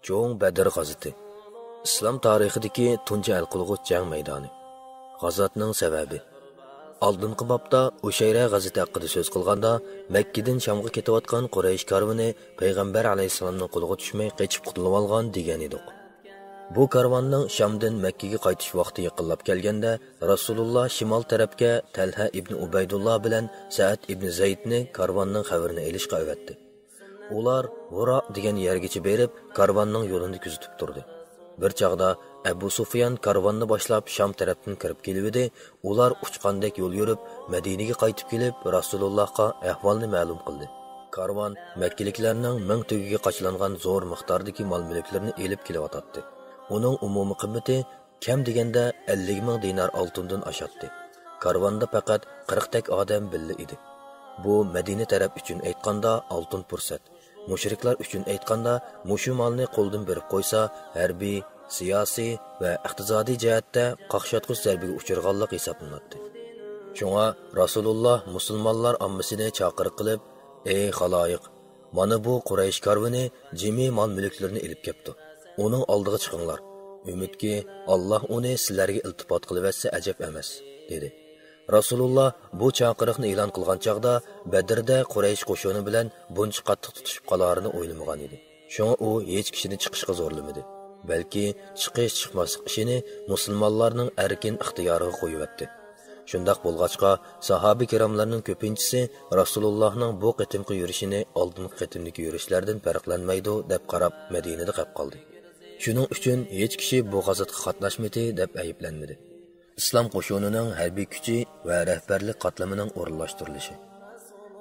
Cho'ng Badr g'azoti. Islom tarixidagi tunji hal qilg'uch jang maydoni. G'azotning sababi. Oldingi bobda Ushayra g'azoti haqida so'z qilganda, Makkadan Shamga ketayotgan Quraysh karvoni payg'ambar alayhisolamning qo'liga tushmay qochib qutulib olgan degan edik. Bu karvonning Shamdan Makkaga qaytish vaqti yaqinlab kelganda, Rasululloh shimol tarafga Talha ibn Ubaydulloh bilan Sa'd ibn Zaydni karvonning xabarini olishga avatdi. Ular Vura degan yergacha berib, karvonning yo'lini kuzatib turdi. Bir chaqda Abu Sufyan karvonni boshlab Sham tarafdan kirib kelibdi. Ular uchqandek yo'l yurib, Madinaga qaytib kelib, Rasulullohga ahvolni ma'lum qildi. Karvon Makkaliklarning 1000 tugiga qochlangan zo'r miqdordagi mol-mulklarni elib kelyotdi. Uning umumiy qiymati kam deganda 50,000 dinar oltindan oshadi. Karvonda faqat 40 tak odam billa edi. Bu Madina taraf uchun aytganda oltin fursat. Mushriklar uchun aytganda mushu molni qo'ldan berib qo'ysa, harbiy, siyosiy va iqtisodiy jihatda qaqshatqich zarbiga uchirganlik hisoblanadi. Shunga Rasululloh musulmonlar ommasini chaqiriq qilib, "Ey xaloyiq, mana bu Quraysh karvoni jimi mol-mulklarni elib kelibdi. Uning oldiga chiqinglar. Umidki Alloh uni sizlarga iltifot qilib etsa ajab emas", dedi. Rasululloh bu chaqiriqni e'lon qilgan chaqda Badrda Quraysh qo'shini bilan buncha qattiq tutishib qolarini o'ylamagan edi. Shunga u hech kishini chiqishga zo'rlamadi, balki chiqish-chiqmaslik ishini musulmonlarning erkin ixtiyoriga qo'yibdi. Shundaq bo'lg'achqa sahoba kiromlarning ko'pinchisi Rasulullohning bu qitimqi yurishini oldingi qitimdagi yurishlardan farqlanmaydi deb qarab Madinada qolib qoldi. Shuning uchun hech kishi bu g'azotga qatnashmadi deb ayblanmadi. Islom qo'shinining harbiy kuchi va rahbarlik qatlamining o'rinlashtirilishi.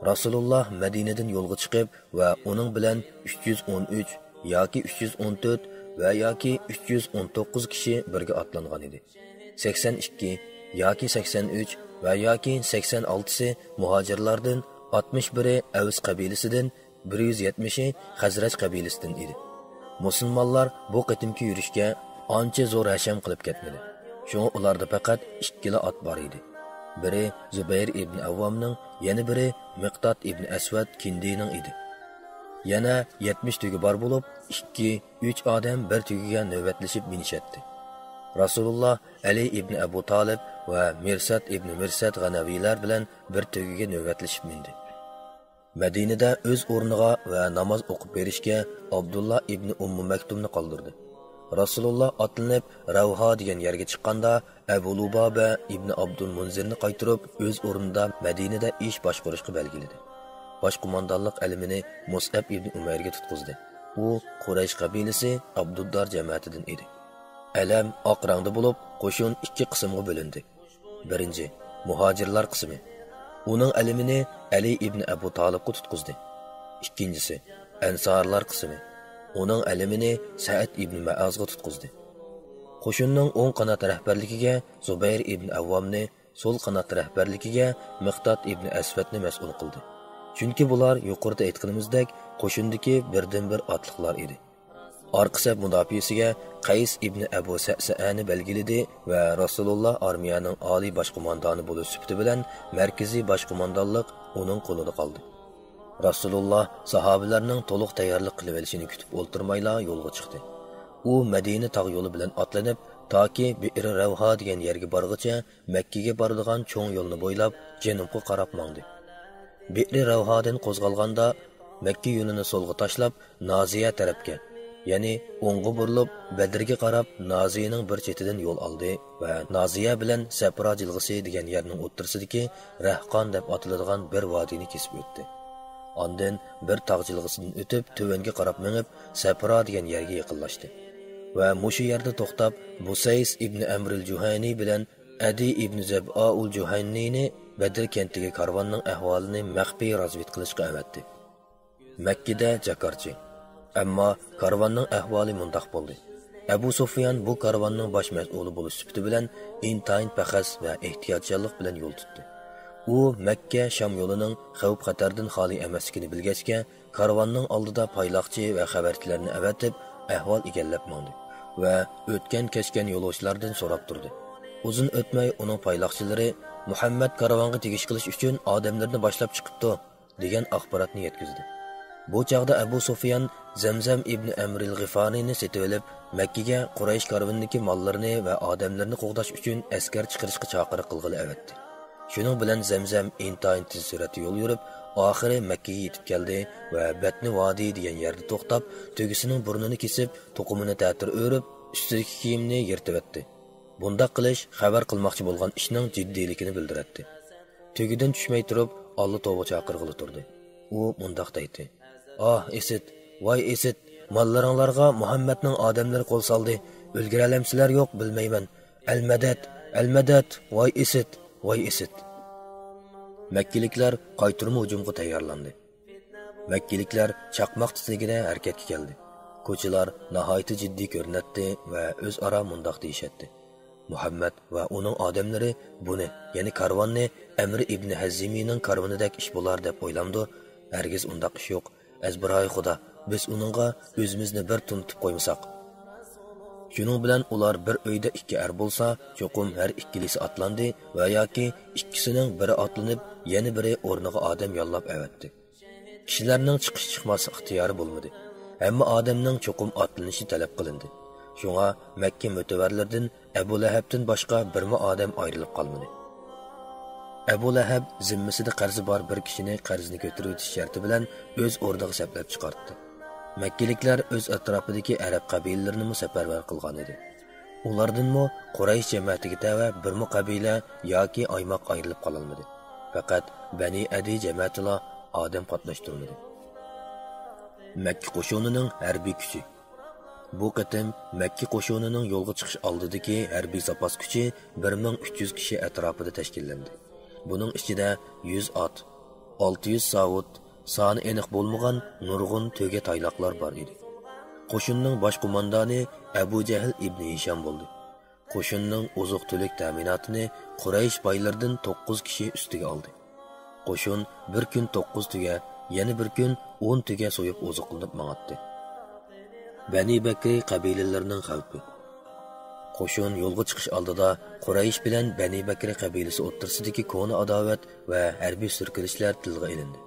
Rasululloh Madinadan yo'lga chiqib va uning bilan 313 yoki 314 va yoki 319 kishi birga otlangan edi. 82 yoki 83 va yoki 86si muhojirlardan, 61i Avs qabilasidan, 170i Xazraj qabilasidan edi. Musulmonlar bu qitimki yurishga ancha zo'r hasham qilib ketmadi. Shunga ularda faqat 2 ot bor edi. Biri Zubayr ibn Avvomning, yana biri Miqdad ibn Aswad Kindining edi. Yana 70 tugi bor bo'lib, 2-3 odam bir tugiga navbatlashib minishatdi. Rasululloh Ali ibn Abu Talib va Mirsad ibn Mirsad G'anaviylar bilan bir tugiga navbatlashib mindi. Madinada o'z o'rniga va namoz o'qib berishga Abdullah ibn Maktumni qoldirdi. Rasululloh otlanib Ravha degan yerga chiqqanda Abu Lubaba ibn Abdul Munzirni qaytirib o'z o'rnida Madinada ish boshqarishga belgiladi. Boshqo'mondonlik ilmini Mus'ab ibn Umayrga tutqizdi. U Quraysh qabilasi Abduddar jamoatidan edi. Alam oq rangda bo'lib, qo'shin 2 qismga bo'lindi. Birinchi, muhojirlar qismi. Uning ilmini Ali ibn Abu Talibga tutqizdi. Ikkinchisi, Ansorlar qismi. Uning ilmini Sa'd ibn Ma'azga tutqizdi. Qo'shinning o'ng qanot rahbarligiga Zubayr ibn Avvomni, so'l qanot rahbarligiga Miqdad ibn Aswadni mas'ul qildi. Chunki bular yuqorida aytganimizdek qo'shindagi birdan-bir otliqlar edi. Orqa saf mudofiasiga Qays ibn Abu Sa'sa'ni belgiladi va Rasululloh armiyaning oliy boshqo'mondoni bo'lish sifati bilan markaziy boshqo'mondonlik uning qo'lida qoldi. Rasululloh sahobalarning to'liq tayyorlik qilib olishini kutib o'ltirmayla yo'lga chiqdi. U Madina tog' yo'li bilan otlanib, toki Bi'r Ravha degan yerga borguncha Makkaga boradigan cho'ng yo'lni bo'ylab janubga qarab mangdi. Bi'r Ravhadan qo'zg'alganda Makka yo'lini so'lga tashlab Noziya tarafga, ya'ni o'ngga burilib Badrga qarab Noziyaning bir chetidan yo'l oldi va Noziya bilan Safra jilg'isi degan yerning o'ttirsidagi Rahqon deb atiladigan bir vodiyni kesib o'tdi. Ondan bir tog' jilg'isidan o'tib tövanga qarab minib Safra degan yerga yaqinlashdi va mushu yerda to'xtab Busays ibn Amr al-Juhani bilan Adi ibn Zab'a al-Juhanini Badr kentiga karvonning ahvolini maxfiy razvid qilishga avatdi. Makkada jakarchi. Ammo karvonning ahvoli mundaq bo'ldi. Abu Sufyan bu karvonning bosh mas'uli bo'lish sifati bilan intayin paxas va ehtiyotchanlik bilan yo'l tutdi. U Makka Sham yo'lining xavf-xatardan xoli emasligini bilgachga, karvonning oldida payloqchi va xabarchilarni avatib, ahvol egallab mandi va o'tgan-kechgan yo'lovchilardan so'rab turdi. Uzun o'tmay uning payloqchilari Muhammad karvonga tegish qilish uchun odamlarni boshlab chiqibdi degan axborotni yetkazdi. Bu chaqda Abu Sufyan Zamzam ibn Amr al-G'ifariyni setib olib, Makkaga Quraysh karvonidagi mollarini va odamlarni qo'g'dash uchun askar chiqarishga chaqiriq qilg'ili avatdi. Shuning bilan Zamzam intayin tez suratda yo'l yurib, oxiri Makkaga yetib keldi va Batni vodiy degan yerda to'xtab, tugisining burnini kesib, to'qimini ta'tir o'rib, ustidagi kiyimni yirtib etdi. Bundaq qilish xabar qilmoqchi bo'lgan ishning jiddiyligini bildiradi. Tugidan tushmay turib, Alloh tavba chaqirg'ili turdi. U mundaq deydi: "Ah, Esid, voy Esid, mollaringlarga Muhammadning odamlari qo'l soldi. O'lgiralamsizlar yo'q, bilmayman. Al-madad, al-madad, voy Esid, voy Esid." Makkiliklar qaytirma hujumga tayyorlandi. Makkiliklar chaqmoq tizligida harakatga keldi. Ko'chalar nihoyat jiddiy ko'rinadi va o'zaro mundaq deyishadi: Muhammad va uning odamlari buni, ya'ni karvonni Amr ibn Hazimining karvonidek ish bo'lar deb o'ylamdi. Hargiz undaq ish yo'q. Azbiroy Xudo, biz uningga o'zimizni bir tunitib qo'ymasak. Shuning bilan ular bir uyda ikki er bo'lsa, cho'qim har ikkilisi atlandi va yoki ikkisining biri atlanib, yana biri o'rniga odam yollab avatdi. Kishilarning chiqish-chiqmas ixtiyori bo'lmadi. Hamma odamning cho'qim atlanishi talab qilindi. Shunga Makka mutavarlardan Abu Lahabdan boshqa birma odam ayrilib qolmadi. Abu Lahab zimmisida qarzi bor bir kishini qarzini ko'tarib o'tish sharti bilan o'z o'rniga saplab chiqardi. Makkiliklar o'z atrofidagi arab qabilalarini safarbar qilgan edi. Ulardanmi Quraysh jamoatiga tava birma qabila yoki aymoq ayrilib qololmadi. Faqat Bani Adi jamoatila odam qatnashtirmadi. Makka qo'shinining harbiy kuchi. Bu qatim Makka qo'shinining yo'lga chiqish oldidagi harbiy zapas kuchi 1300 kishi atrofida tashkillandi. Buning ichida 100 ot, 600 savut, soni aniq bo'lmagan nurg'un to'ga tayloqlar bor edi. Qo'shinning bosh qo'mondoni Abu Jahl ibn Hisham bo'ldi. Qo'shinning oziq-tulik ta'minotini Quraysh boylaridan 9 kishi ustiga oldi. Qo'shin bir kun 9 tuga, yana bir kun 10 tuga so'yib oziqlanib mang'atdi. Bani Bakri qabilalarining xalqi. Qo'shin yo'lga chiqish oldida Quraysh bilan Bani Bakri qabilasi o'rtasidagi ko'na adovat va harbiy surkilishlar tilga ilindi.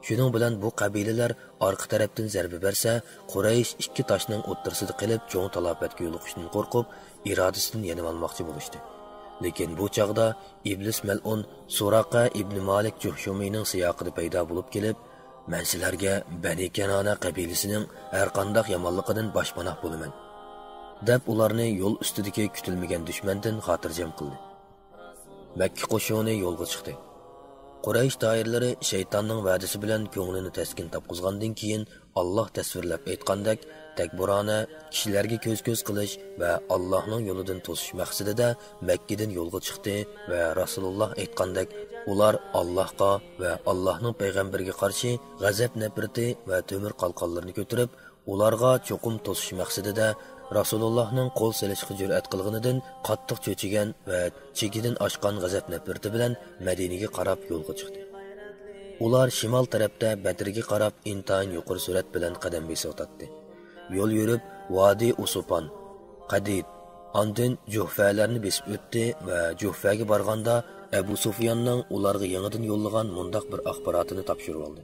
Shuning bilan bu qabilalar orqa tarafdan zarba bersa, Quraysh ikki toshning o'rtasida qilib cho'ng talafotga yo'liqishdan qo'rqib, irodasidan yenib olmoqchi bo'lishdi. Lekin bu chaqda Iblis mal'un Suraqa ibn Malik Juhshumiyning siyoqida paydo bo'lib kelib, "Men sizlarga Bani Kanana qabilasining har qanday yomonligidan boshpanoh bo'laman" deb ularni yo'l ustidagi kutilmagan dushmandan xotirjam qildi. Makka qo'shini yo'lga chiqdi. Quraysh doiralari shaytonning va'dasi bilan ko'nglini taskin topqizgandan keyin Alloh tasvirlab aytgandek takburona kishilarga ko'z-ko'z qilish va Allohning yo'lidan to'sish maqsadida Makkadan yo'lga chiqdi va Rasululloh aytgandek ular Allohga va Allohning payg'ambariga qarshi g'azab nafrati va temir qalqonlarini ko'tarib, ularga cho'qim to'sish maqsadida Rasulullohning qo'l silishga jur'at qilganidan qattiq cho'chigan va chekidan oshgan g'azab nafrati bilan Madinaga qarab yo'lga chiqdi. Ular shimol tarafda Badrga qarab intayin yuqori surat bilan qadam bosotdi. Yo'l yurib Vadi Usupan, Qadid, andin Juhfalarni besib o'tdi va Juhfaga borganda Abu Sufyanning ularga yangidan yo'llagan mundaq bir axborotini topshirib oldi.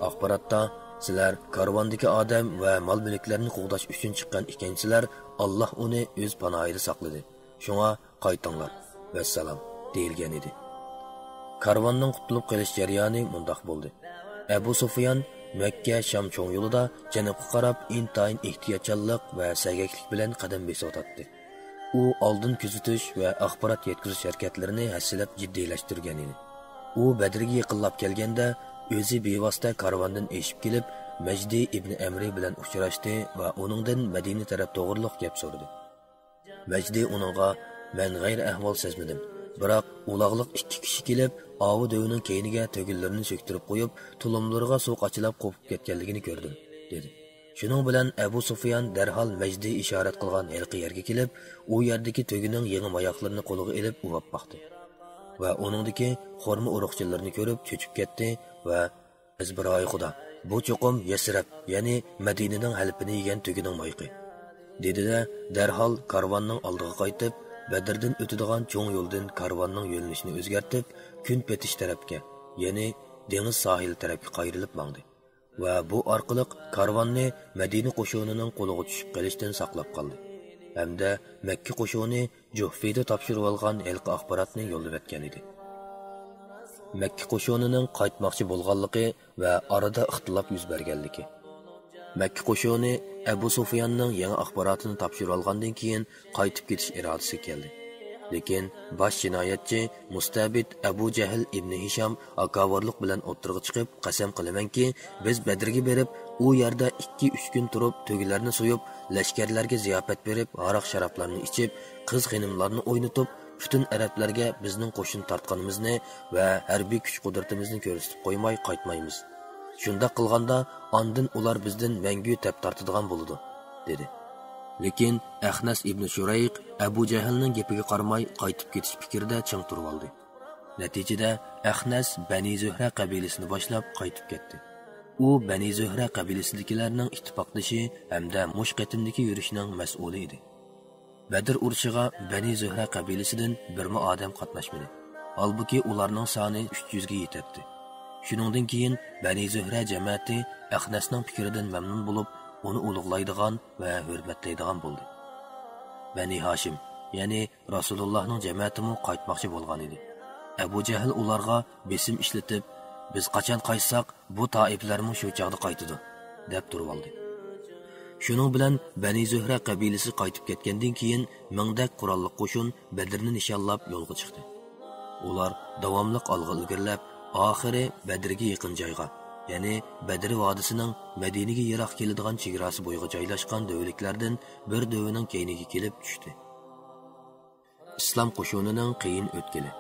Axborotda sizlar karvondagi odam va mol-mulklarni qo'g'dash uchun chiqqan ekansizlar, Alloh uni o'z panohida saqladi. Shunga qaytinglar. Vassalom deyilgan edi. Karvonning qutulib qolish jarayoni mundaq bo'ldi. Abu Sufyan Makka Sham cho'ng yo'lida janubga qarab intayin ehtiyotchanlik va sagaklik bilan qadam bosotdi. U oldin kuzatish va axborot yetkazish harakatlarini hassilab jiddiylashtirgan edi. U Badrga yaqinlab kelganda o'zi bevosita karvondan eshib kelib, Majdi ibn Amri bilan uchrashdi va uningdan Madina taraf to'g'riliq gap so'radi. Majdi uningga "Men g'ayri ahvol sezmadim. Biroq uloqliq ikki kishi kelib, ovi do'vining keyniga to'gillarini so'ktirib qo'yib, tulumlariga suv qachilab qo'pib ketganligini ko'rdim" dedi. Shuning bilan Abu Sufyan darhol Majdi ishorat qilgan halqa yerga kelib, u yerdagi to'gining yangi oyoqlarini qo'liga ilib uvab baxtdi. Va uningdagi xorma uruqchilarini ko'rib cho'chib ketdi va "Azbiroy Xudo, bu cho'qim Yasrab, ya'ni Madinaning halpini yegan to'gining moyqi" dedi-da, darhol karvonning oldiga qaytib, Badrdan o'tadigan cho'ng yo'ldan karvonning yo'nalishini o'zgartib, kun petish tarafga, ya'ni dengiz sohili tarafga qayrilib mangdi va bu orqali karvonni Madina qo'shinining qo'liga tushib qolishdan saqlab qoldi. Hamda Makka qo'shini Juhfida topshirib olgan ilk axborotni yo'llab o'tgan edi. Makka qo'shinining qaytmoqchi bo'lganligi va orada ixtilof yuz berganligi. Makka qo'shini Abu Sufyanning yangi axborotini topshirib olgandan keyin qaytib ketish irodasi keldi. Lekin bosh jinoyatchi Mustabid Abu Jahl ibn Hisham akavorlik bilan o'tirg'i chiqib qasam qilamanki, biz Badrga berib, u yerda 2-3 kun turib, to'gilarni so'yib, lashkarlarga ziyofat berib, aroq sharoblarni ichib, qiz-xinimlarni o'ynatib, butun arablarga bizning qo'shin tortganimizni va harbiy kuch-qudratimizni ko'rsatib qo'ymay qaytmaymiz. Shunda qilganda, ondan ular bizdan mangu tap tortadigan bo'ladi, dedi. Lekin Ahnas ibn Shurayq Abu Jahlning gapiga qaramay qaytib ketish fikrida ching turib oldi. Natijada Ahnas Bani Zuhra qabilasini boshlab qaytib ketdi. U Bani Zuhra qabilasidagilarning ittifoqdoshi hamda mush qatimdagi yurishning mas'uli edi. Badr urushiga Bani Zuhra qabilasidan birma odam qatnashmadi. Halbuki ularning soni 300 ga yetadi. Shuningdan keyin Bani Zuhra jamoati Ahnasning fikridan mamnun bo'lib, uni ulug'laydigan va hurmatlaydigan bo'ldi. Bani Hashim, ya'ni Rasulullohning jamoatimi qaytmoqchi bo'lgan edi. Abu Jahl ularga besim ishlatib, biz qachon qaytsak, bu toiflarning shu chaqda qaytadi, deb turib oldi. Shuning bilan Bani Zuhra qabilasi qaytib ketgandan keyin mingdak qurolli qo'shin Badrni nishonlab yo'lga chiqdi. Ular davomli olg'a ilgirlab, oxiri Badrga yaqin joyga, ya'ni Badr vodisining Madinaga yiroq keladigan chegarasi bo'yiga joylashgan davlatlardan bir davining keyniga kelib tushdi. Islom qo'shinining qiyin o'tgili.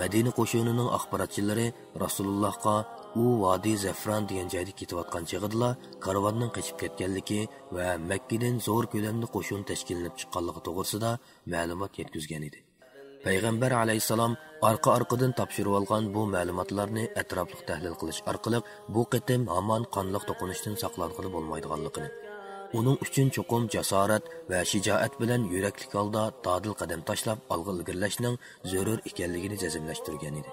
Madina qo'shinining axborotchilari Rasulullohga u Vadi Zafron degan joyda ketayotgan chig'ida karvonning qochib ketganligi va Makkadan zo'r ko'lamli qo'shin tashkillanib chiqqanligi to'g'risida ma'lumot yetkazgan edi. Payg'ambar alayhisalom orqa-orqadan topshirib olgan bu ma'lumotlarni atrofli tahlil qilish orqali bu qitim hamon qonliq to'qinishdan saqlanqili bo'lmaydiganligini, uning uchun cho'qim jasorat va shijoat bilan yuraklik holda dadil qadam tashlab olg'a ilgirlashning zarur ekanligini jazmlashtirgan edi.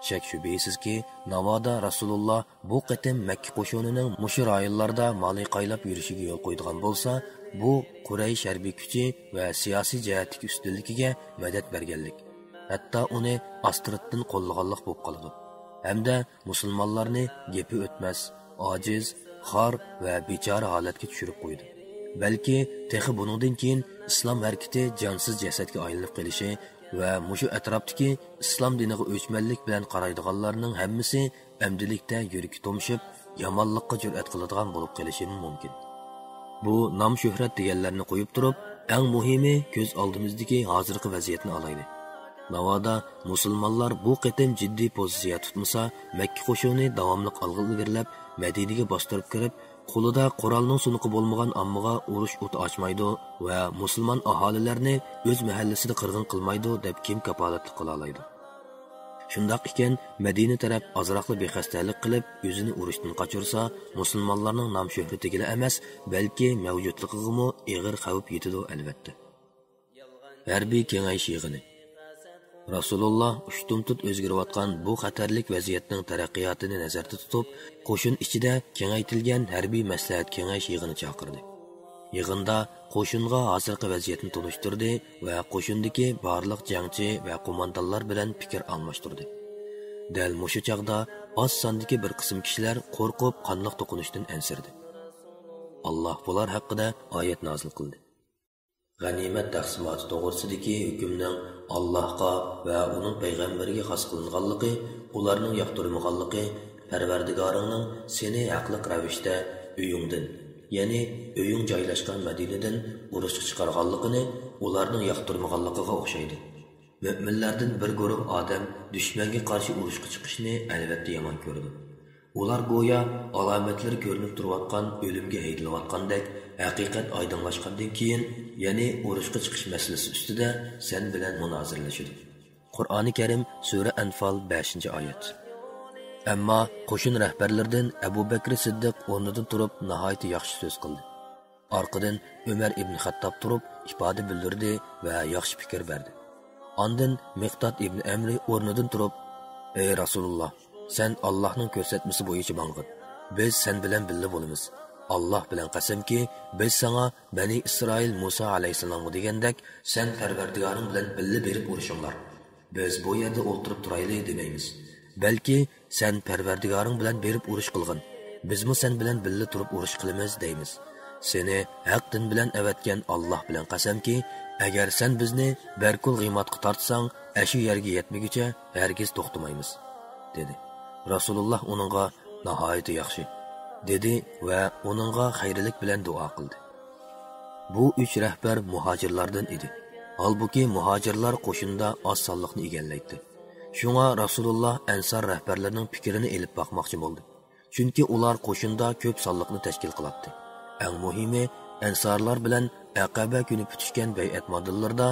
Shak shubhisizki, navoda Rasululloh bu qitim Makka qo'shinining mushu rayonlarda moli qaylab yurishiga yo'l qo'ydigan bo'lsa, bu Quraysh harbiy kuchi va siyosiy jihatdagi ustunligiga madad berganlik, hatto uni Astriddan qo'llaganlik bo'lib qoladi. Hamda musulmonlarni gapi o'tmas, ojiz, xor va bechora holatga tushirib qo'ydi. Balki texi buningdan keyin islom harakati jonsiz jasadga aylanib qolishi va mushu atrofdagi islom diniga o'chmanlik bilan qaraydiganlarning hammasi amdilikda yuragi tomshib, yomonlikqa jur'at qiladigan bo'lib qolishi mumkin. Bu nom shuhrat deganlarni qo'yib turib, eng muhimi ko'z oldimizdagi hozirgi vaziyatni olaylik. Navoda musulmonlar bu qitim jiddiy pozitsiya tutmasa, Makka qo'shini davomli olg'a ilgirlab, Madinaga bostirib kirib, qo'lida qurolning sunuqi bo'lmagan ammoga urush o'ti ochmaydi va musulmon aholilarni o'z mahallasida qirg'in qilmaydi deb kim kapolatlik qila oladi? Shundoq ekan, Madina taraf azroqli bexastalik qilib, o'zini urushdan qochirsa, musulmonlarning nom shuhratiga emas, balki mavjudligiga og'ir xavf yetadi albatta. Harbiy kengayish yig'ini. Rasululloh ushtumtut o'zgarayotgan bu xatarlik vaziyatning taraqqiyotini nazarda tutib, qo'shin ichida kengaytirilgan harbiy maslahat kengayish yig'ini chaqirdi. Yig'inda qo'shinga hozirgi vaziyatni tunishtirdi va qo'shindagi barliq jangchi va qo'mondonlar bilan fikr almashtirdi. Dal mushu chaqda oz sondagi bir qism kishilar qo'rqib qonliq to'qinishdan ansirdi. Alloh bular haqida oyat nozil qildi. G'animat taqsimoti to'g'risidagi hukmning Allohga va uning payg'ambariga xos qilinganligi, ularning yoqtirmaganligi, Parvardigoringning seni haqliq ravishda uyingdan, ya'ni uying joylashgan Madinadan urushga chiqarganligini ularning yoqtirmaganligiga o'xshaydi. Mo'minlardan bir guruh odam dushmanga qarshi urushga chiqishni albatta yomon ko'rdi. Ular go'yo alomatlari ko'rinib turayotgan o'limga haydilayotgandek haqiqat oydinlashgandan keyin, ya'ni urushga chiqish masalasi ustida sen bilan munozirlashadi. Qur'oni Karim sura Anfal 5-oyat. Ammo qo'shin rahbarlaridan Abu Bakr Siddiq o'rnidan turib nihoyat yaxshi so'z qildi. Orqadan Umar ibn Xattob turib ifoda bildirdi va yaxshi fikr berdi. Ondan Miqdod ibn Amri o'rnidan turib, "Ey Rasululloh, sen Allohning ko'rsatmasi bo'yicha mang'in. biz sen bilan birga bo'lamiz. Allah bilan qasamki, biz sana Bani İsrail Musa alayhisalomga degandek, sen Parvardigoring bilan birga berib urishinglar. Biz bu yerda o'ltirib turaylik demaymiz. Balki sen Parvardigoring bilan berib urush qilgin. Bizmi sen bilan birga turib urush qilamiz deymiz. Seni haqdan bilan avatgan Allah bilan qasamki, agar sen bizni barkul g'iymatga tortsang, ashu yerga yetmaguncha hargiz to'xtamaymiz, dedi. Rasululloh uningga nihoyat yaxshi dedi va uningga xayrlik bilan duo qildi. Bu 3 rahbar muhojirlardan edi. Halbuki muhojirlar qo'shinda oz sonliqni egallaydi. Shunga Rasululloh Ansar rahbarlarining fikrini elib boqmoqchi bo'ldi. Chunki ular qo'shinda ko'p sonliqni tashkil qiladi. Eng muhimi, Ansarlar bilan Aqaba kuni tutishgan bay'at modillarda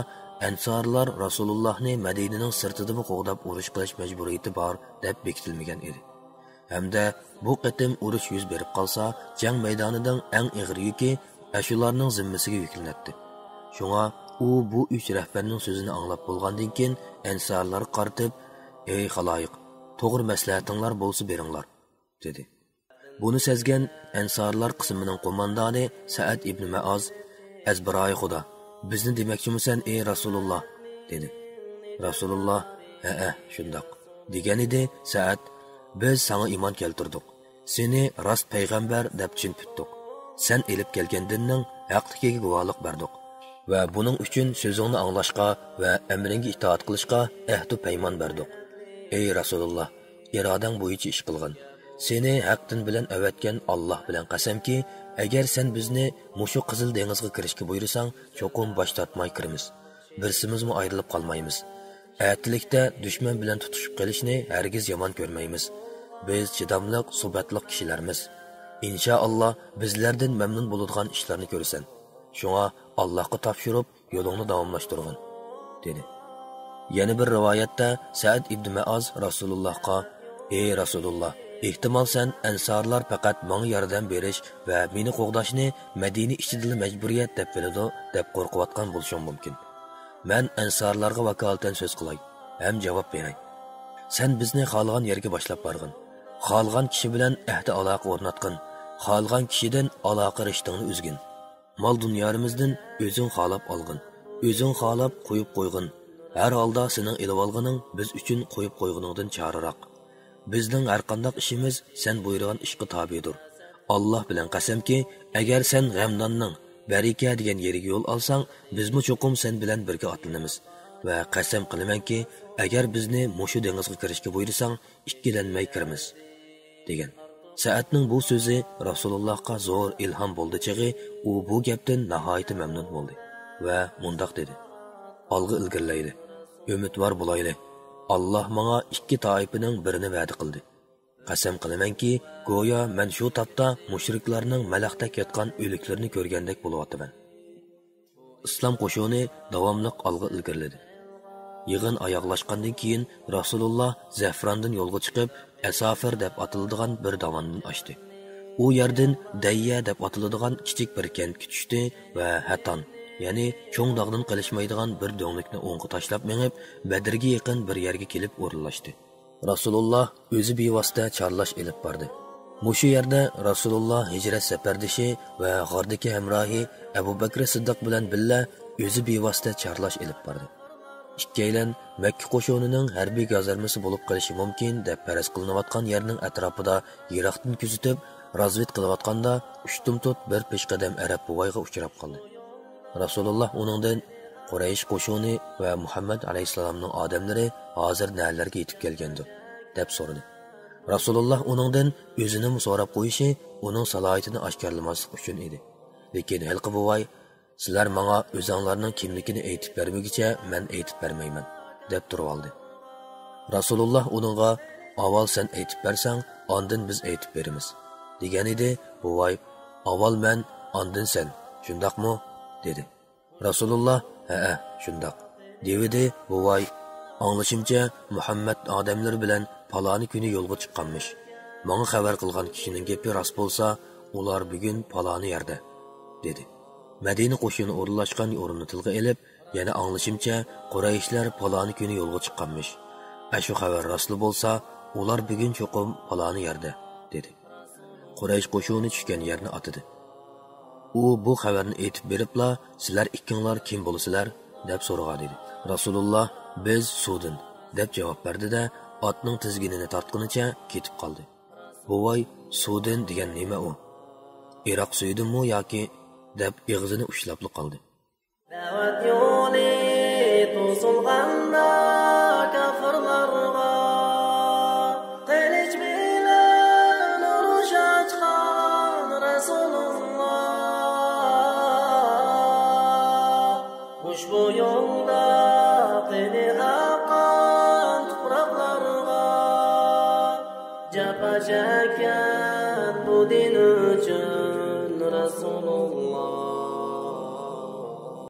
Ansarlar Rasulullohni Madinaning sirtidimi qo'g'dab urush qilish majburiyati bor deb bekitilmagan edi. Hamda bu qatim urush yuz berib qolsa, jang maydonining eng og'ir yuki ashularning zimmasiga yuklanadi. Shunga u bu 3 rahbarning so'zini anglab bo'lgandan keyin Ansarlar qartib, "Ey xaloyiq, to'g'ri maslahatinglar bo'lsa beringlar", dedi. Buni sezgan Ansarlar qismining qo'mondoni Sa'ad ibn Mu'oz, "Azbiroy Xudo, bizni demakchimisan ey Rasululloh?" dedi. Rasululloh, "Ha, shundoq" degan edi. Sa'ad, "Biz sana iymon keltirdik. Seni rost payg'ambar deb tushundik. Sen elib kelgan dinning haqligiga guvohlik berdik. Va buning uchun so'zingni anglashga va amringga itoat qilishga ahd-u paymon berdik. Ey Rasululloh, irodang bo'yicha ish qilgin. Seni haqdan bilan avatgan Allah bilan qasamki, agar sen bizni mushu Qizil dengizga kirishga buyursang, cho'qim bosh tortmay kiramiz. Birsimizmi ayrilib qolmaymiz. Atlikda dushman bilan tutishib qolishni hargiz yomon ko'rmaymiz. Biz chidamliq, subatliq kishilarmiz. İnşallah bizlerden memnun bo'ladigan ishlarni ko'rsan. Shunga Allohga topshirib, yo'lingni davomlashtirgin", dedi. Yana bir rivoyatda Sa'd ibn Mu'oz Rasulullohga, "Ey Rasululloh, ehtimol sen Ansarlar faqat menga yordam berish va meni qo'g'dashni Madina ichida majburiyat deb biladi deb qo'rqayotgan bo'lishim mumkin. Men Ansarlarga vakolatan so'z qilay, ham javob beray. Sen bizni xohlagan yerga boshlab borgin. Xohlagan kishi bilan ahd aloqa o'rnatgin. Xohlagan kishidan aloqa rishtingni uzgin. Mol dunyorimizdan o'zing xohlab olgin. O'zing xohlab qo'yib qo'ygin. Har holda sening elib olganing biz uchun qo'yib qo'yguningdan chararoq. Bizning har qanday ishimiz sen buyurgan ishga tabidir. Alloh bilan qasamki, agar sen g'amdonning baraka degan yeriga yo'l olsang, bizmi cho'qim sen bilan birga otlanamiz. Va qasam qilamanki, agar bizni mushu dengizga kirishga buyursang, ikkilanmay kiramiz", degan. Sa'atning bu so'zi Rasulullohga zo'r ilhom bo'ldi chig'i, u bu gapdan nihoyat mamnun bo'ldi va mundoq dedi: "Olg'a ilgirlaydi. Umidvor bo'layli. Allah menga 2 toifaning birini va'da qildi. Qasam qilamanki, go'yo men shu topda mushriklarning malaqda ketgan o'liklarni ko'rgandek bo'layapman." Islom qo'shoni davomli olg'a ilgirladi. Yig'in oyoqlashgandan keyin Rasululloh Zafrondan yo'lga chiqib, Asafir deb atiladigan bir dovonni ochdi. U yerdan Dayya deb atiladigan kichik bir kentga tushdi va Hatan, ya'ni cho'ng dog'dan qilishmaydigan bir do'nglikni o'ngga tashlab mengib, Badrga yaqin bir yerga kelib o'rinlashdi. Rasululloh o'zi bevosita chorlash elib bordi. Mushu yerda Rasululloh hijrat safardishi va g'ordagi hamrohi Abu Bakr Siddiq bilan billa o'zi bevosita chorlash elib bordi. Ikkaylan Makka qo'shonining harbiy gazarmasi bo'lib qolishi mumkin deb faraz qilinayotgan yerning atrofida yiroqdan kuzatib, razvet qilayotganda ushtumtut bir peshqadam arab buvoyga uchrab qoldi. Rasululloh uningdan Quraysh qo'shoni va Muhammad alayhisalomning odamlari hozir nalarga yetib kelgandir deb so'radi. Rasululloh uningdan o'zini so'rab qo'yishi uning salohiyatini oshkorlamaslik uchun edi. Lekin halqi buvoy, "Sizlar menga o'zinglarning kimligini aytib bermaguncha men aytib bermayman" deb turib oldi. Rasululloh uningga "Avval sen aytib bersang, ondan biz aytib beramiz" degan edi. Buvoy, "Avval men, ondan sen, shundaqmi?" dedi. Rasululloh, "Ha, shundoq" dedi. Buvoy, "Anglashimcha Muhammad odamlar bilan paloni kuni yo'lga chiqqanmish. Menga xabar qilgan kishining gapi rost bo'lsa, ular bugun paloni yerda" dedi. Madina qo'shini o'rinlashgan o'rinni tilga elib, yana anglashimcha Qurayshlar paloni kuni yo'lga chiqqanmish. Shu xabar rostli bo'lsa, ular bugun cho'qim paloni yerda dedi. Quraysh qo'shuni tushgan yerni atidi. U bu xabarni aytib beribla, sizlar ikkinglar kim bo'lasizlar deb so'ragan edi. Rasululloh biz Sudin deb javob berdi-da, otning tizginini tortqunicha ketib qoldi. Buvay Sudin degan nima u? Iroq suyudimi yoki deb ig'zini ushlab qoldi.